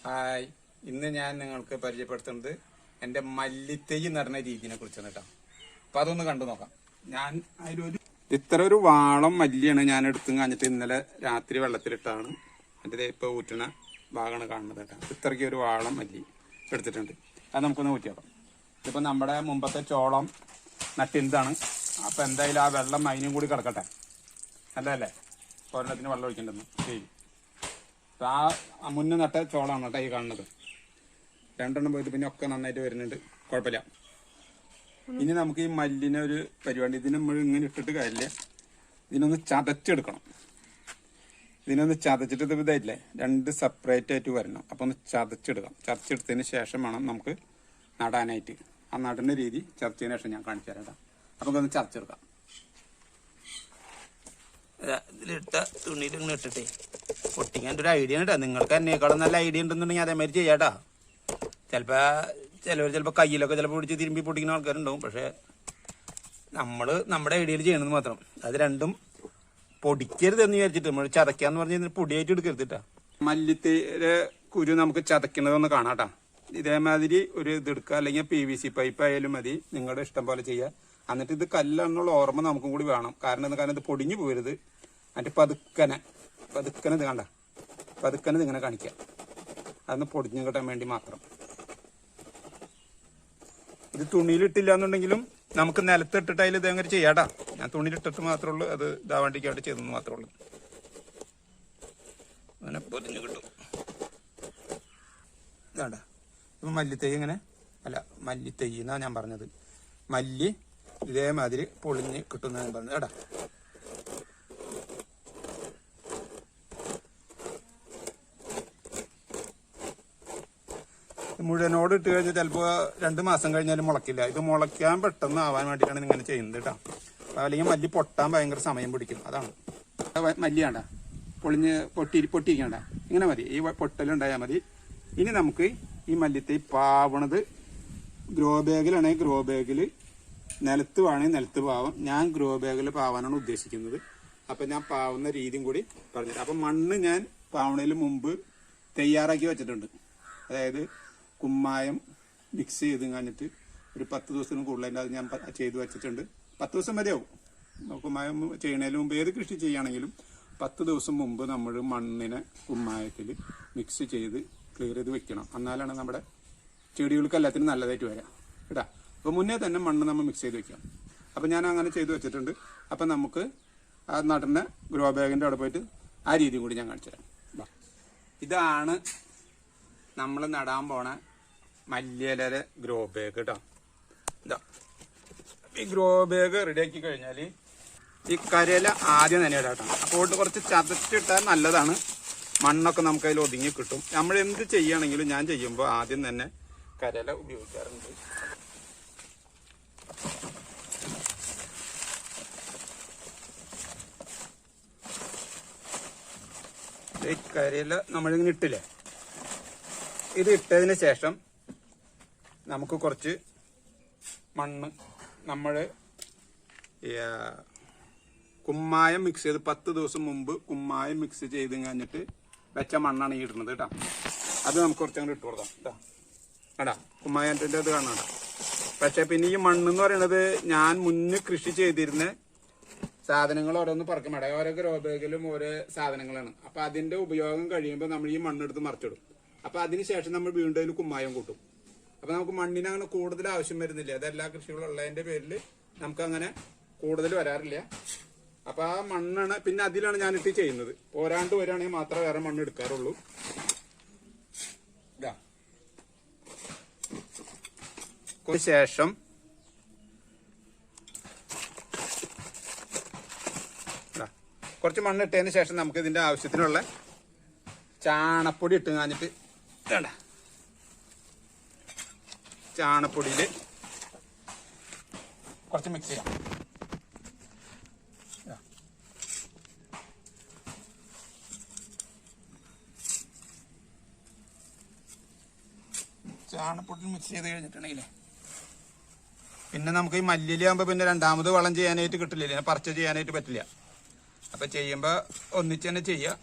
Hi, ഇന്ന് ഞാൻ നിങ്ങൾക്ക് പരിചയപ്പെടുത്തുന്നത് എൻ്റെ മല്ലിത്തൈ നടന്ന രീതിയെ കുറിച്ചാണ് കേട്ടോ. അപ്പൊ അതൊന്ന് കണ്ടു നോക്കാം. ഞാൻ അതിലൊരു ഇത്ര ഒരു വാളം മല്ലിയാണ് ഞാൻ എടുത്തും കാണിച്ചിട്ട് ഇന്നലെ രാത്രി വെള്ളത്തിലിട്ടാണ് എൻ്റെ ഇപ്പൊ ഊറ്റണ ഭാഗമാണ് കാണുന്നത് കേട്ടോ. ഇത്രയ്ക്ക് ഒരു വാളം മല്ലി എടുത്തിട്ടുണ്ട്. അത് നമുക്കൊന്ന് ഊറ്റി നോക്കാം. ഇതിപ്പോ നമ്മുടെ മുമ്പത്തെ ചോളം നട്ടിന്താണ്. അപ്പൊ എന്തായാലും ആ വെള്ളം അതിനും കൂടി കിടക്കട്ടെ. നല്ലതല്ലേ? ഒരെണ്ണത്തിന് വെള്ളം ഒഴിക്കേണ്ടെന്ന്. ശരി, ആ മുന്നേ നട്ട ചോളാണ് കേട്ടോ ഈ കാണുന്നത്. രണ്ടെണ്ണം പോയിട്ട് പിന്നെ ഒക്കെ നന്നായിട്ട് വരുന്നുണ്ട്, കുഴപ്പമില്ല. ഇനി നമുക്ക് ഈ മല്ലിനെ ഒരു പരിപാടി, ഇതിന് നമ്മൾ ഇങ്ങനെ ഇട്ടിട്ട് കാര്യമില്ല, ഇതിനൊന്ന് ചതച്ചെടുക്കണം. ഇതിനൊന്ന് ചതച്ചിട്ട് ഇത് ഇതായിട്ടില്ലേ, രണ്ട് സെപ്പറേറ്റ് ആയിട്ട് വരണം. അപ്പൊ ഒന്ന് ചതച്ചെടുക്കാം. ചതച്ചെടുത്തതിന് ശേഷം വേണം നമുക്ക് നടാനായിട്ട്. ആ നടുന്ന രീതി ചതച്ചതിന് ശേഷം ഞാൻ കാണിച്ചു തരാം കേട്ടോ. അപ്പൊ ഒന്ന് ചതച്ചെടുക്കാം. ഇതിലിട്ട തുണിയിൽ ഇങ്ങനെ ഇട്ടിട്ടേ പൊട്ടിക്കാൻ്റെ ഒരു ഐഡിയ കേട്ടോ. നിങ്ങൾക്ക് എന്നേക്കാളും നല്ല ഐഡിയ ഉണ്ടെന്നുണ്ടെങ്കിൽ അതേമാതിരി ചെയ്യാട്ടാ. ചിലപ്പോൾ കയ്യിലൊക്കെ ചിലപ്പോൾ പിടിച്ച് തിരുമ്പി പൊട്ടിക്കുന്ന ആൾക്കാരുണ്ടാവും. പക്ഷെ നമ്മുടെ ഐഡിയയിൽ ചെയ്യണമെന്ന് മാത്രം. അത് രണ്ടും പൊടിക്കരുതെന്ന് വിചാരിച്ചിട്ട് നമ്മൾ ചതക്കാന്ന് പറഞ്ഞ് പൊടിയായിട്ട് എടുക്കരുതിട്ടാ. മല്ലിത്തൈയുടെ കുരു നമുക്ക് ചതക്കുന്നതൊന്ന് കാണാട്ടാ. ഇതേമാതിരി ഒരു ഇതെടുക്കുക, അല്ലെങ്കിൽ PVC പൈപ്പ് ആയാലും മതി, നിങ്ങളുടെ ഇഷ്ടം പോലെ ചെയ്യുക. എന്നിട്ട് ഇത് കല്ലാണെന്നുള്ള ഓർമ്മ നമുക്കും കൂടി വേണം. കാരണം ഇത് പൊടിഞ്ഞു പോകരുത്. എന്നിട്ട് പതുക്കനെ ഇത് കണ്ട, പതുക്കനെ ഇതിങ്ങനെ കാണിക്കുക. അതൊന്ന് പൊടിഞ്ഞു കിട്ടാൻ വേണ്ടി മാത്രം. ഇത് തുണിയിലിട്ടില്ല എന്നുണ്ടെങ്കിലും നമുക്ക് നിലത്തിട്ടിട്ട് അതിൽ ഇതേങ്ങനെ ചെയ്യാട്ടാ. ഞാൻ തുണിയിലിട്ടിട്ട് മാത്രമേ ഉള്ളൂ, അത് ഇതാവണ്ടിക്കായിട്ട് ചെയ്തെന്ന് മാത്രമേ ഉള്ളൂ. അങ്ങനെ പൊതിഞ്ഞു കിട്ടും. ഇതാണ്ട ഇപ്പം മല്ലിത്തൈ ഇങ്ങനെ, അല്ല മല്ലിത്തൈ എന്നാ ഞാൻ പറഞ്ഞത്. മല്ലി ഇതേമാതിരി പൊളിഞ്ഞ് കിട്ടുന്ന ഞാൻ പറഞ്ഞത് കേട്ടാ. മുഴുവനോട് ഇട്ട് കഴിഞ്ഞാൽ ചിലപ്പോൾ 2 മാസം കഴിഞ്ഞാലും മുളക്കില്ല. ഇത് മുളയ്ക്കാൻ പെട്ടെന്ന് ആവാൻ വേണ്ടിയിട്ടാണ് ഇങ്ങനെ ചെയ്യുന്നത് കേട്ടോ. അല്ലെങ്കിൽ മല്ലി പൊട്ടാൻ ഭയങ്കര സമയം പിടിക്കും. അതാണ് മല്ലിയാണ്ട പൊളിഞ്ഞ് പൊട്ടിയിരിക്കണ്ട. ഇങ്ങനെ മതി, ഈ പൊട്ടലുണ്ടായാൽ മതി. ഇനി നമുക്ക് ഈ മല്ലിത്തൈ പാവണത് ഗ്രോ ബാഗിലാണെങ്കിൽ ഗ്രോ ബാഗിൽ, നിലത്ത് വേണമെങ്കിൽ നിലത്ത് പാവാം. ഞാൻ ഗ്രോ ബാഗിൽ പാവാനാണ് ഉദ്ദേശിക്കുന്നത്. അപ്പം ഞാൻ പാവുന്ന രീതിയും കൂടി പറഞ്ഞുതരാം. അപ്പം മണ്ണ് ഞാൻ പാവണതിന് മുമ്പ് തയ്യാറാക്കി വെച്ചിട്ടുണ്ട്. അതായത് കുമ്മായം മിക്സ് ചെയ്ത് കഴിഞ്ഞിട്ട് ഒരു 10 ദിവസത്തിന് കൂടുതലായിട്ട് അത് ഞാൻ ചെയ്ത് വെച്ചിട്ടുണ്ട്. 10 ദിവസം മതിയാവും. കുമ്മായം ചെയ്യണതിന് മുമ്പ് ഏത് കൃഷി ചെയ്യുകയാണെങ്കിലും 10 ദിവസം മുമ്പ് നമ്മൾ മണ്ണിനെ കുമ്മായത്തിൽ മിക്സ് ചെയ്ത് ക്ലിയർ ചെയ്ത് വെക്കണം. എന്നാലാണ് നമ്മുടെ ചെടികൾക്ക് എല്ലാത്തിനും നല്ലതായിട്ട് വരാം കേട്ടാ. അപ്പോൾ മുന്നേ തന്നെ മണ്ണ് നമ്മൾ മിക്സ് ചെയ്ത് വെക്കാം. അപ്പം ഞാൻ അങ്ങനെ ചെയ്ത് വെച്ചിട്ടുണ്ട്. അപ്പം നമുക്ക് ആ നടുന്ന ഗ്രോ ബാഗിൻ്റെ അവിടെ പോയിട്ട് ആ രീതിയും കൂടി ഞാൻ കാണിച്ചു തരാം. ഇതാണ് നമ്മൾ നടാൻ പോണ മല്ലിയിലയുടെ ഗ്രോ ബാഗ് കേട്ടോ. ഇതാ ഈ ഗ്രോ ബാഗ് റെഡിയാക്കി കഴിഞ്ഞാൽ ഈ കരയില ആദ്യം തന്നെ ഇടാം കേട്ടോ. അപ്പോൾ കുറച്ച് ചതച്ചിട്ടാൽ നല്ലതാണ്. മണ്ണൊക്കെ നമുക്ക് അതിൽ ഒതുങ്ങി കിട്ടും. നമ്മൾ എന്ത് ചെയ്യുകയാണെങ്കിലും ഞാൻ ചെയ്യുമ്പോൾ ആദ്യം തന്നെ കരയില ഉപയോഗിക്കാറുണ്ട്. ഈ കരയില നമ്മളിങ്ങനെ ഇട്ടില്ലേ, ഇത് ഇട്ടതിന് ശേഷം നമുക്ക് കുറച്ച് മണ്ണ് നമ്മൾ കുമ്മായം മിക്സ് ചെയ്ത് 10 ദിവസം മുമ്പ് കുമ്മായം മിക്സ് ചെയ്ത് കഴിഞ്ഞിട്ട് വെച്ച മണ്ണാണ് ഈ ഇടുന്നത് കേട്ടോ. അത് നമുക്ക് കുറച്ചങ്ങോട്ട് ഇട്ട് കൊടുക്കാം കേട്ടോ. കേട്ടാ കുമ്മായത്തിൻ്റെ അത് കാണാം. പക്ഷെ പിന്നെ ഈ മണ്ണെന്ന് പറയുന്നത് ഞാൻ മുന്നേ കൃഷി ചെയ്തിരുന്ന സാധനങ്ങൾ ഓരോന്ന് പറക്കും വേണ്ട. ഓരോ ഗ്രോ ബാഗിലും ഓരോ സാധനങ്ങളാണ്. അപ്പൊ അതിന്റെ ഉപയോഗം കഴിയുമ്പോൾ നമ്മൾ ഈ മണ്ണെടുത്ത് മറിച്ചിടും. അപ്പൊ അതിനുശേഷം നമ്മൾ വീണ്ടും അതിൽ കുമ്മായം കൂട്ടും. അപ്പൊ നമുക്ക് മണ്ണിന് അങ്ങനെ കൂടുതൽ ആവശ്യം വരുന്നില്ല. അതെല്ലാ കൃഷികളും ഉള്ളതിന്റെ പേരിൽ നമുക്ക് അങ്ങനെ കൂടുതൽ വരാറില്ല. അപ്പൊ ആ മണ്ണാണ് പിന്നെ അതിലാണ് ഞാനിട്ട് ചെയ്യുന്നത്. പോരാണ്ട് വരികയാണെങ്കിൽ മാത്രമേ വേറെ മണ്ണ് എടുക്കാറുള്ളൂ. ശേഷം കുറച്ച് മണ്ണ് ഇട്ടതിന് ശേഷം നമുക്ക് ഇതിന്റെ ആവശ്യത്തിനുള്ള ചാണപ്പൊടി ഇട്ട് കാഞ്ഞിട്ട് വേണ്ട. ചാണപ്പൊടിയിൽ കുറച്ച് മിക്സ് ചെയ്യാം. ചാണപ്പൊടി മിക്സ് ചെയ്ത് കഴിഞ്ഞിട്ടുണ്ടെങ്കിലേ പിന്നെ നമുക്ക് ഈ മല്ലിയിലാകുമ്പോൾ പിന്നെ രണ്ടാമത് വളം ചെയ്യാനായിട്ട് കിട്ടില്ല, പറിച്ച് ചെയ്യാനായിട്ട് പറ്റില്ല. അപ്പൊ ചെയ്യുമ്പോൾ ഒന്നിച്ച് തന്നെ ചെയ്യുക.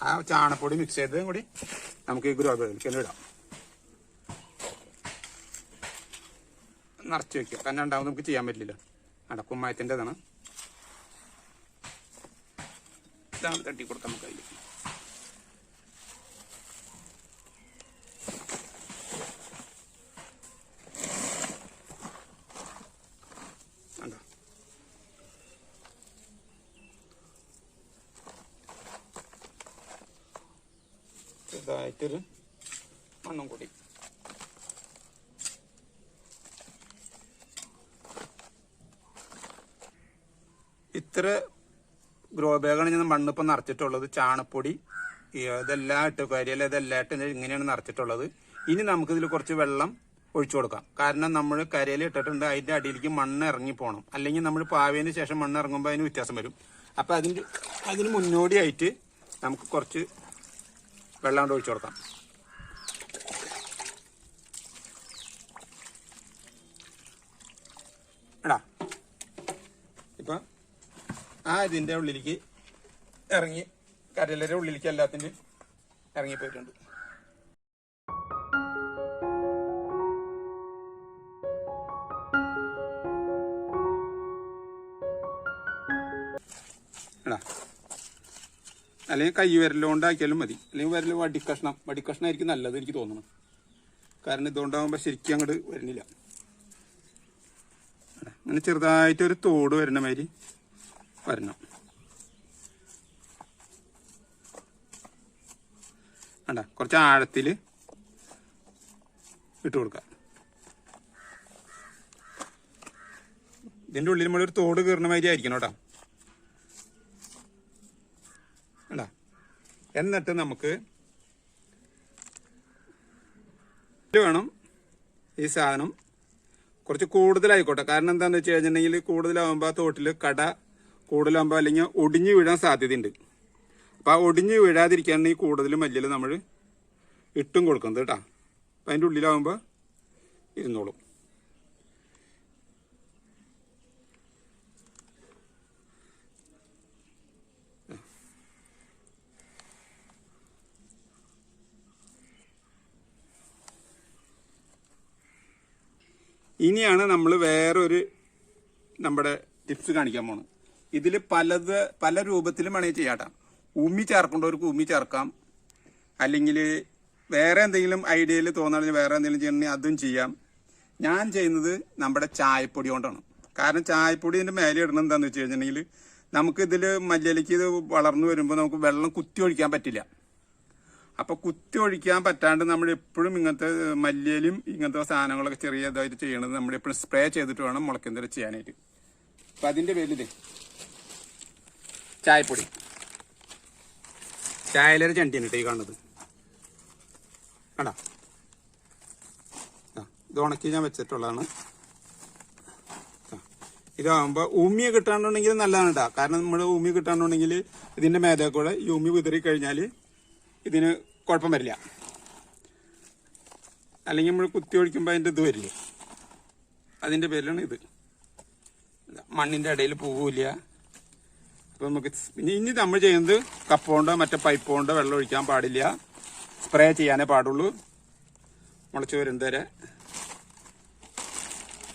ആ ചാണപ്പൊടി മിക്സ് ചെയ്തതും കൂടി നമുക്ക് ഈ ഗ്രോ ബാഗിലേക്ക് ഇടാം. നിറച്ച് വെക്കുക, കാരണം ഉണ്ടാവും നമുക്ക് ചെയ്യാൻ പറ്റില്ല. കുമ്മായത്തിൻ്റെ ഇതാണ്. ഇതാണ് തട്ടി കൊടുക്കാം നമുക്ക് അതിൽ. കണ്ടോ, ചെറുതായിട്ടൊരു മണ്ണും കൂടി. ഇത്ര ഗ്രോ ബാഗാണ് ഞാൻ മണ്ണിപ്പം നിറച്ചിട്ടുള്ളത്. ചാണപ്പൊടി ഇതെല്ലാം ഇട്ട് കരിയില ഇതെല്ലാം ഇട്ട് ഇങ്ങനെയാണ് നിറച്ചിട്ടുള്ളത്. ഇനി നമുക്കിതിൽ കുറച്ച് വെള്ളം ഒഴിച്ചു കൊടുക്കാം. കാരണം നമ്മൾ കരിയില ഇട്ടിട്ടുണ്ട്, അതിൻ്റെ അടിയിലേക്ക് മണ്ണ് ഇറങ്ങി പോകണം. അല്ലെങ്കിൽ നമ്മൾ പാവിയതിന് ശേഷം മണ്ണ് ഇറങ്ങുമ്പോൾ അതിന് വ്യത്യാസം വരും. അപ്പം അതിന് മുന്നോടിയായിട്ട് നമുക്ക് കുറച്ച് വെള്ളം കൊണ്ട് ഒഴിച്ചു കൊടുക്കാം. എടാ ഇപ്പം ഇതിൻ്റെ ഉള്ളിലേക്ക് ഇറങ്ങി, കരിയിലയുടെ ഉള്ളിലേക്ക് എല്ലാത്തിൻ്റെ ഇറങ്ങിപ്പോയിട്ടുണ്ട്. എടാ അല്ലെങ്കിൽ കൈ വിരലുകൊണ്ടാക്കിയാലും മതി, അല്ലെങ്കിൽ വിരൽ വടിക്കഷ്ണമായിരിക്കും നല്ലത് എനിക്ക് തോന്നുന്നു. കാരണം ഇതുകൊണ്ടാകുമ്പോൾ ശരിക്കും അങ്ങോട്ട് വരുന്നില്ല. അങ്ങനെ ചെറുതായിട്ടൊരു തോട് വരുന്ന മാതിരി വരണം. വേണ്ട, കുറച്ച് ആഴത്തിൽ ഇട്ട് കൊടുക്കാം. ഇതിൻ്റെ ഉള്ളിൽ നമ്മളൊരു തോട് കയറുന്ന മാതിരി ആയിരിക്കണം കേട്ടോ. വേണ്ട, എന്നിട്ട് നമുക്ക് വേണം ഈ സാധനം കുറച്ച് കൂടുതലായിക്കോട്ടെ. കാരണം എന്താണെന്ന് വെച്ച് കഴിഞ്ഞിട്ടുണ്ടെങ്കിൽ കൂടുതലാകുമ്പോൾ ആ തോട്ടിൽ കട കൂടുതലാകുമ്പോൾ അല്ലെങ്കിൽ ഒടിഞ്ഞു വീഴാൻ സാധ്യതയുണ്ട്. അപ്പോൾ ആ ഒടിഞ്ഞു വീഴാതിരിക്കാനാണ് ഈ കൂടുതൽ മല്ലിയിൽ നമ്മൾ ഇട്ടും കൊടുക്കുന്നത് കേട്ടോ. അപ്പം അതിൻ്റെ ഉള്ളിലാകുമ്പോൾ ഇരുന്നോളും. ഇനിയാണ് നമ്മൾ വേറൊരു നമ്മുടെ ടിപ്സ് കാണിക്കാൻ പോണത്. ഇതിൽ പല രൂപത്തിലും വേണമെങ്കിൽ ചെയ്യാട്ടോ. ഉമ്മി ചേർക്കേണ്ടവർക്ക് ഉമ്മി ചേർക്കാം, അല്ലെങ്കിൽ വേറെ എന്തെങ്കിലും ഐഡിയയിൽ തോന്നുകയാണെങ്കിൽ വേറെ എന്തെങ്കിലും ചെയ്യണമെങ്കിൽ അതും ചെയ്യാം. ഞാൻ ചെയ്യുന്നത് നമ്മുടെ ചായപ്പൊടി കൊണ്ടാണ്. കാരണം ചായപ്പൊടിൻ്റെ മേലെ ഇടണം എന്താണെന്ന് വെച്ച് കഴിഞ്ഞിട്ടുണ്ടെങ്കിൽ നമുക്കിതിൽ മല്ലിയിലേക്ക് ഇത് വളർന്നു വരുമ്പോൾ നമുക്ക് വെള്ളം കുത്തി ഒഴിക്കാൻ പറ്റില്ല. അപ്പോൾ കുത്തി ഒഴിക്കാൻ പറ്റാണ്ട് നമ്മൾ എപ്പോഴും ഇങ്ങനത്തെ മല്ലിയിലും ഇങ്ങനത്തെ സാധനങ്ങളൊക്കെ ചെറിയതായിട്ട് ചെയ്യണത് നമ്മൾ എപ്പോഴും സ്പ്രേ ചെയ്തിട്ട് വേണം മുളയ്ക്കുന്നത് ചെയ്യാനായിട്ട്. അപ്പം അതിൻ്റെ പേരിൽ ചായപ്പൊടി, ചായലൊരു ചണ്ടിയാണ് കേട്ടോ ഈ കാണുന്നത്. കണ്ടാ, ഇത് ഉണക്കി ഞാൻ വെച്ചിട്ടുള്ളതാണ്. ഇതാകുമ്പോൾ ഉമ്മി കിട്ടാണ്ടുണ്ടെങ്കിൽ നല്ലതാണ് കേട്ടോ. കാരണം നമ്മൾ ഉമ്മി കിട്ടാണ്ടുണ്ടെങ്കിൽ ഇതിൻ്റെ മേലെ കൂടെ ഈ ഉമ്മി വിതറി കഴിഞ്ഞാൽ ഇതിന് കുഴപ്പം വരില്ല. അല്ലെങ്കിൽ നമ്മൾ കുത്തി ഒഴിക്കുമ്പോൾ അതിൻ്റെ ഇത് വരില്ല. അതിൻ്റെ പേരിലാണ് ഇത്. മണ്ണിൻ്റെ ഇടയിൽ പോവില്ല. അപ്പോൾ നമുക്ക് ഇനി നമ്മൾ ചെയ്യുന്നത് കപ്പ് കൊണ്ടോ മറ്റേ പൈപ്പ് കൊണ്ടോ വെള്ളം ഒഴിക്കാൻ പാടില്ല. സ്പ്രേ ചെയ്യാനേ പാടുള്ളൂ മുളച്ച് വരുന്നത് വരെ.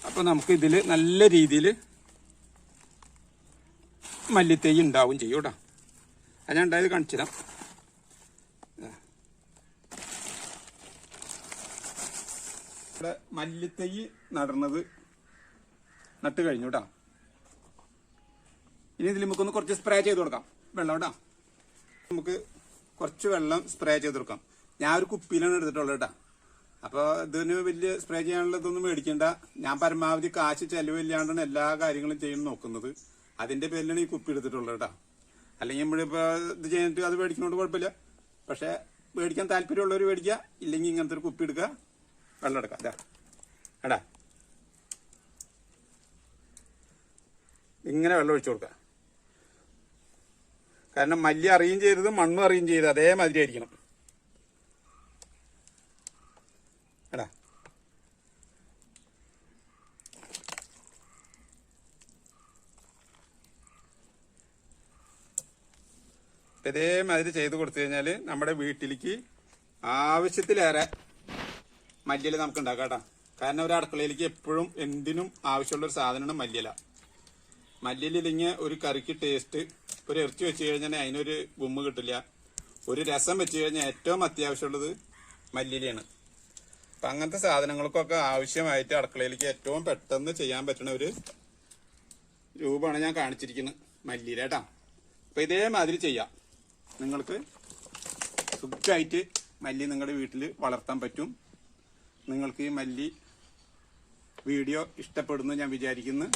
അപ്പോൾ നമുക്ക് ഇതിൽ നല്ല രീതിയിൽ മല്ലിത്തൈ ഉണ്ടാവും ചെയ്യും കേട്ടോ. അത് ഞാൻ ഉണ്ടായത് കാണിച്ചു തരാം. ഇവിടെ മല്ലിത്തൈ നട്ട് കഴിഞ്ഞു കേട്ടോ. ഇനി ഇതിൽ നമുക്കൊന്ന് കുറച്ച് സ്പ്രേ ചെയ്ത് കൊടുക്കാം വെള്ളം കേട്ടോ. നമുക്ക് കുറച്ച് വെള്ളം സ്പ്രേ ചെയ്ത് കൊടുക്കാം. ഞാൻ ഒരു കുപ്പിയിലാണ് എടുത്തിട്ടുള്ളത് കേട്ടോ. അപ്പോൾ ഇതിന് വലിയ സ്പ്രേ ചെയ്യാനുള്ള ഇതൊന്നും മേടിക്കണ്ട. ഞാൻ പരമാവധി കാശ് ചെലവില്ലാണ്ടാണ് എല്ലാ കാര്യങ്ങളും ചെയ്യാൻ നോക്കുന്നത്. അതിന്റെ പേരിലാണ് ഈ കുപ്പി എടുത്തിട്ടുള്ളത് കേട്ടോ. അല്ലെങ്കിൽ നമ്മളിപ്പോൾ ഇത് ചെയ്തിട്ട് അത് മേടിക്കുന്നതുകൊണ്ട് കുഴപ്പമില്ല. പക്ഷെ മേടിക്കാൻ താല്പര്യമുള്ളവർ മേടിക്കുക, ഇല്ലെങ്കിൽ ഇങ്ങനത്തെ ഒരു കുപ്പി എടുക്കുക, വെള്ളം എടുക്കാം. അതാ എടാ ഇങ്ങനെ വെള്ളം ഒഴിച്ചു കൊടുക്കുക. കാരണം മല്ലി അറിയും ചെയ്തത് മണ്ണും അറിയും ചെയ്തത് അതേമാതിരി ആയിരിക്കണം. എടാ ഇതേമാതിരി ചെയ്ത് കൊടുത്തു കഴിഞ്ഞാൽ നമ്മുടെ വീട്ടിലേക്ക് ആവശ്യത്തിലേറെ മല്ലിയില നമുക്ക് ഉണ്ടാക്കാം കേട്ടോ. കാരണം ഒരു അടുക്കളയിലേക്ക് എപ്പോഴും എന്തിനും ആവശ്യമുള്ള ഒരു സാധനമാണ് മല്ലിയില. മല്ലിയില ഇല്ലെങ്കിൽ ഒരു കറിക്ക് ടേസ്റ്റ്, ഒരു ഇറച്ചി വെച്ച് കഴിഞ്ഞാൽ അതിനൊരു ഗുമ്മ് കിട്ടില്ല. ഒരു രസം വെച്ച് കഴിഞ്ഞാൽ ഏറ്റവും അത്യാവശ്യമുള്ളത് മല്ലിയിലയാണ്. അപ്പം അങ്ങനത്തെ സാധനങ്ങൾക്കൊക്കെ ആവശ്യമായിട്ട് അടുക്കളയിലേക്ക് ഏറ്റവും പെട്ടെന്ന് ചെയ്യാൻ പറ്റുന്ന ഒരു രൂപമാണ് ഞാൻ കാണിച്ചിരിക്കുന്നത് മല്ലിയില കേട്ടോ. അപ്പം ഇതേമാതിരി ചെയ്യാം. നിങ്ങൾക്ക് സുഖമായിട്ട് മല്ലി നിങ്ങളുടെ വീട്ടിൽ വളർത്താൻ പറ്റും. നിങ്ങൾക്ക് ഈ മല്ലി വീഡിയോ ഇഷ്ടപ്പെടുന്നു ഞാൻ വിചാരിക്കുന്നു.